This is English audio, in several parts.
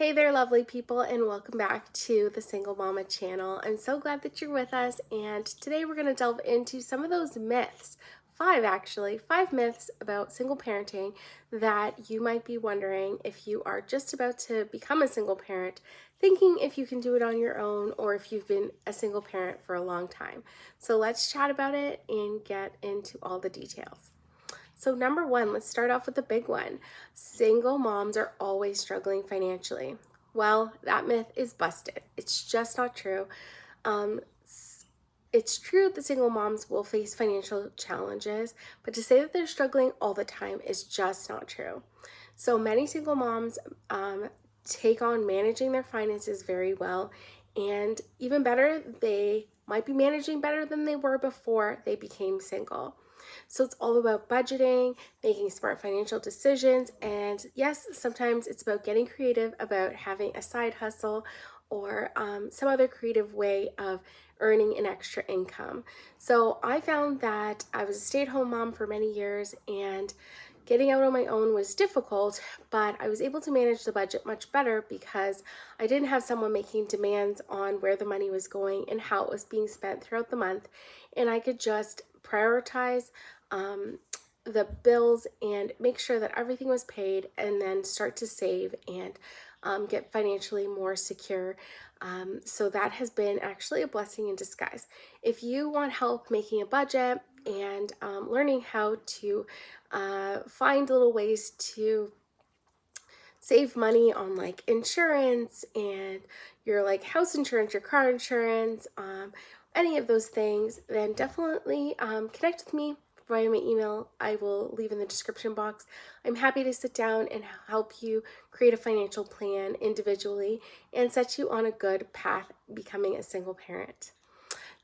Hey there, lovely people, and welcome back to the Single Mama channel. I'm so glad that you're with us, and today we're going to delve into some of those myths, five myths about single parenting that you might be wondering if you are just about to become a single parent, thinking if you can do it on your own or if you've been a single parent for a long time. So let's chat about it and get into all the details. So, number one, let's start off with the big one. Single moms are always struggling financially. Well, that myth is busted. It's just not true. Um, it's true that single moms will face financial challenges, but to say that they're struggling all the time is just not true. So, many single moms take on managing their finances very well, and even better, they might be managing better than they were before they became single. So it's all about budgeting, making smart financial decisions, and yes, sometimes it's about getting creative about having a side hustle or some other creative way of earning an extra income. So I found that I was a stay-at-home mom for many years, and getting out on my own was difficult, but I was able to manage the budget much better because I didn't have someone making demands on where the money was going and how it was being spent throughout the month. And I could just prioritize um, the bills and make sure that everything was paid and then start to save and get financially more secure. So that has been actually a blessing in disguise. If you want help making a budget and learning how to find little ways to save money on like insurance and your like house insurance, your car insurance, any of those things, then definitely connect with me via my email. I will leave in the description box. I'm happy to sit down and help you create a financial plan individually and set you on a good path becoming a single parent.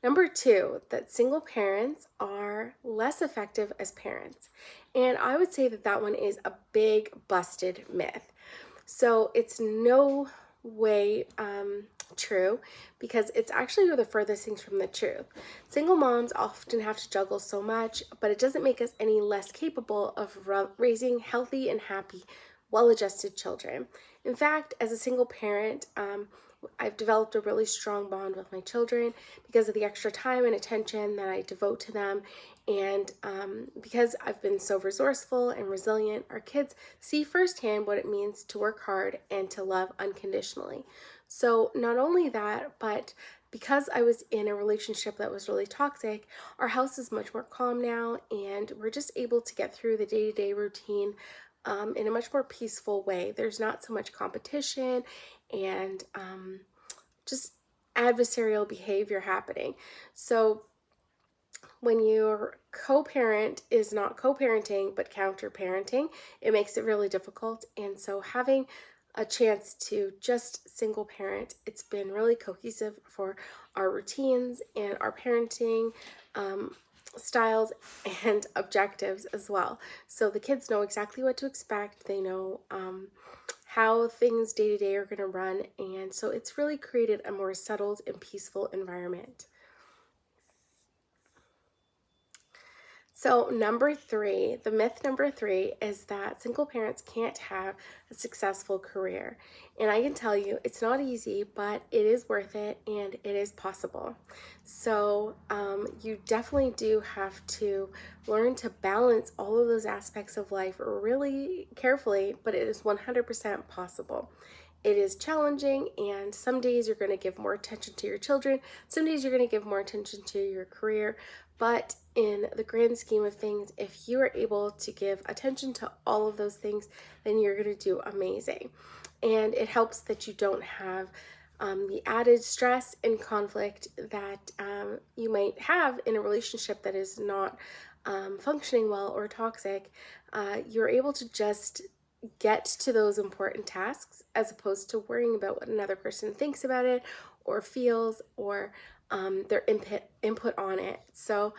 Number two, that single parents are less effective as parents. And I would say that that one is a big busted myth. So it's no way true, because it's actually the furthest things from the truth. Single moms often have to juggle so much, but it doesn't make us any less capable of raising healthy and happy, well-adjusted children. In fact, as a single parent, I've developed a really strong bond with my children because of the extra time and attention that I devote to them. And because I've been so resourceful and resilient, our kids see firsthand what it means to work hard and to love unconditionally. So, not only that, but because I was in a relationship that was really toxic, our house is much more calm now, and we're just able to get through the day to day routine in a much more peaceful way. There's not so much competition and just adversarial behavior happening. So, when your co-parent is not co-parenting but counter-parenting, it makes it really difficult. And so having a chance to just single parent, it's been really cohesive for our routines and our parenting styles and objectives as well. So the kids know exactly what to expect. They know how things day to day are going to run. And so it's really created a more settled and peaceful environment. So, the myth number three is that single parents can't have a successful career. And I can tell you it's not easy, but it is worth it and it is possible. So, you definitely do have to learn to balance all of those aspects of life really carefully, but it is 100% possible. It is challenging, and some days you're going to give more attention to your children, some days you're going to give more attention to your career. But in the grand scheme of things, if you are able to give attention to all of those things, then you're going to do amazing. And it helps that you don't have the added stress and conflict that you might have in a relationship that is not functioning well or toxic. You're able to just get to those important tasks as opposed to worrying about what another person thinks about it or feels or their input on it. So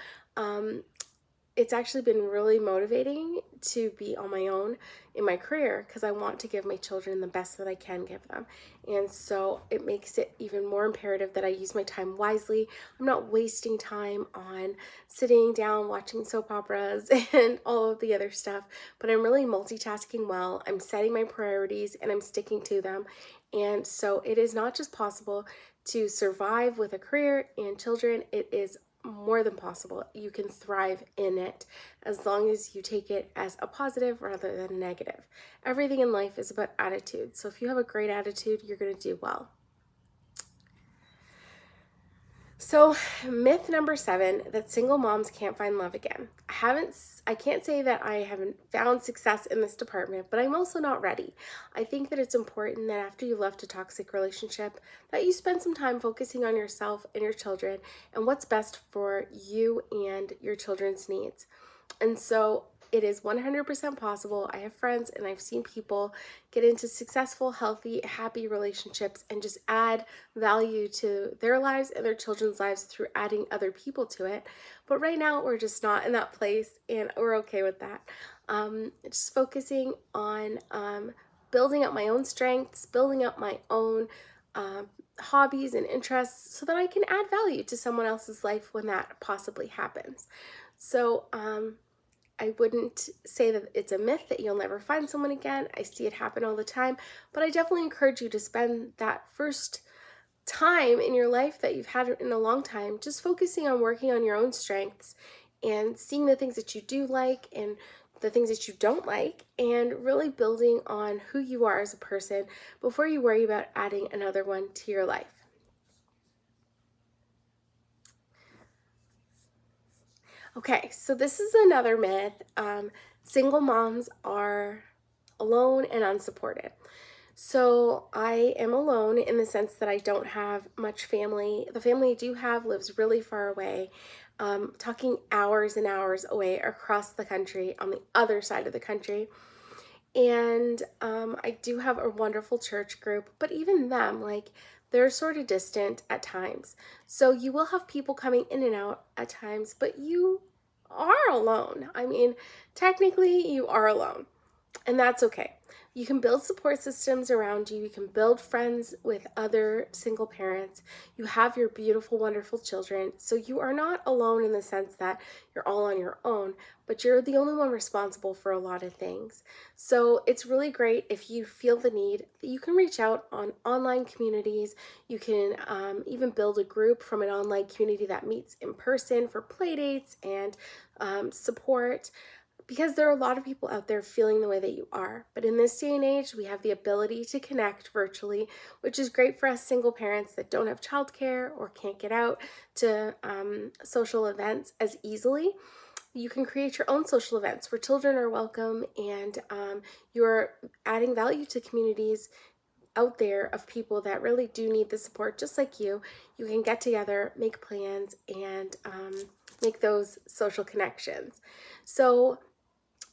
it's actually been really motivating to be on my own in my career because I want to give my children the best that I can give them. And so it makes it even more imperative that I use my time wisely. I'm not wasting time on sitting down watching soap operas and all of the other stuff, but I'm really multitasking well. I'm setting my priorities and I'm sticking to them. And so it is not just possible to survive with a career and children, it is more than possible. You can thrive in it as long as you take it as a positive rather than a negative. Everything in life is about attitude. So if you have a great attitude, you're going to do well. So, myth number 7, that single moms can't find love again. I can't say that I haven't found success in this department, but I'm also not ready. I think that it's important that after you left a toxic relationship, that you spend some time focusing on yourself and your children and what's best for you and your children's needs. And so it is 100% possible. I have friends and I've seen people get into successful, healthy, happy relationships and just add value to their lives and their children's lives through adding other people to it. But right now, we're just not in that place and we're okay with that. Just focusing on building up my own strengths, building up my own hobbies and interests so that I can add value to someone else's life when that possibly happens. So, I wouldn't say that it's a myth that you'll never find someone again. I see it happen all the time, but I definitely encourage you to spend that first time in your life that you've had in a long time just focusing on working on your own strengths and seeing the things that you do like and the things that you don't like and really building on who you are as a person before you worry about adding another one to your life. Okay, so this is another myth. Single moms are alone and unsupported. So I am alone in the sense that I don't have much family. The family I do have lives really far away, talking hours and hours away across the country on the other side of the country. And I do have a wonderful church group, but even them, like, they're sort of distant at times. So you will have people coming in and out at times, but you are alone. I mean, technically, you are alone, and that's okay. You can build support systems around you. You can build friends with other single parents. You have your beautiful, wonderful children. So you are not alone in the sense that you're all on your own, but you're the only one responsible for a lot of things. So it's really great if you feel the need that you can reach out on online communities. You can even build a group from an online community that meets in person for play dates and support, because there are a lot of people out there feeling the way that you are. But in this day and age, we have the ability to connect virtually, which is great for us single parents that don't have childcare or can't get out to social events as easily. You can create your own social events where children are welcome and you're adding value to communities out there of people that really do need the support just like you. You can get together, make plans, and make those social connections. So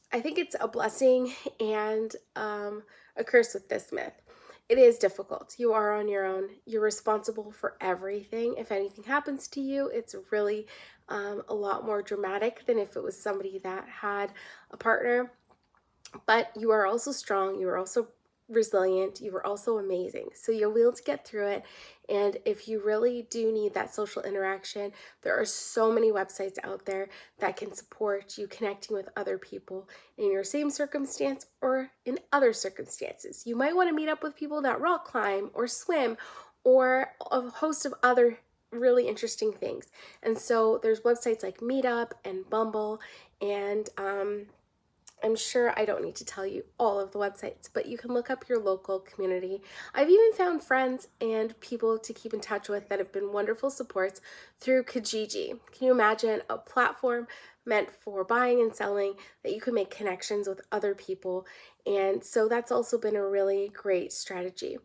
I think it's a blessing and a curse with this myth. It is difficult. You are on your own. You're responsible for everything. If anything happens to you, it's really a lot more dramatic than if it was somebody that had a partner. But you are also strong. You are also resilient. You are also amazing. So you'll be able to get through it. And if you really do need that social interaction, there are so many websites out there that can support you connecting with other people in your same circumstance or in other circumstances. You might want to meet up with people that rock climb or swim or a host of other really interesting things. And so there's websites like Meetup and Bumble and I'm sure I don't need to tell you all of the websites, but you can look up your local community. I've even found friends and people to keep in touch with that have been wonderful supports through Kijiji. Can you imagine a platform meant for buying and selling that you can make connections with other people? And so that's also been a really great strategy.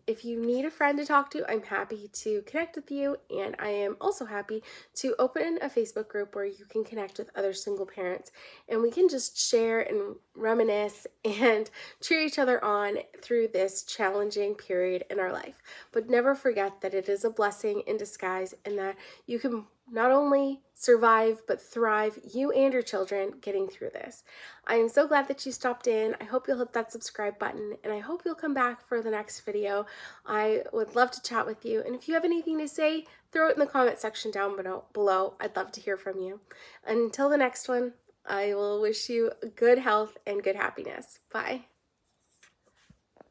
If you need a friend to talk to, I'm happy to connect with you, and I am also happy to open a Facebook group where you can connect with other single parents, and we can just share and reminisce and cheer each other on through this challenging period in our life. But never forget that it is a blessing in disguise and that you can not only survive, but thrive, you and your children, getting through this. I am so glad that you stopped in. I hope you'll hit that subscribe button, and I hope you'll come back for the next video. I would love to chat with you, and if you have anything to say, throw it in the comment section down below. I'd love to hear from you. Until the next one, I will wish you good health and good happiness. Bye.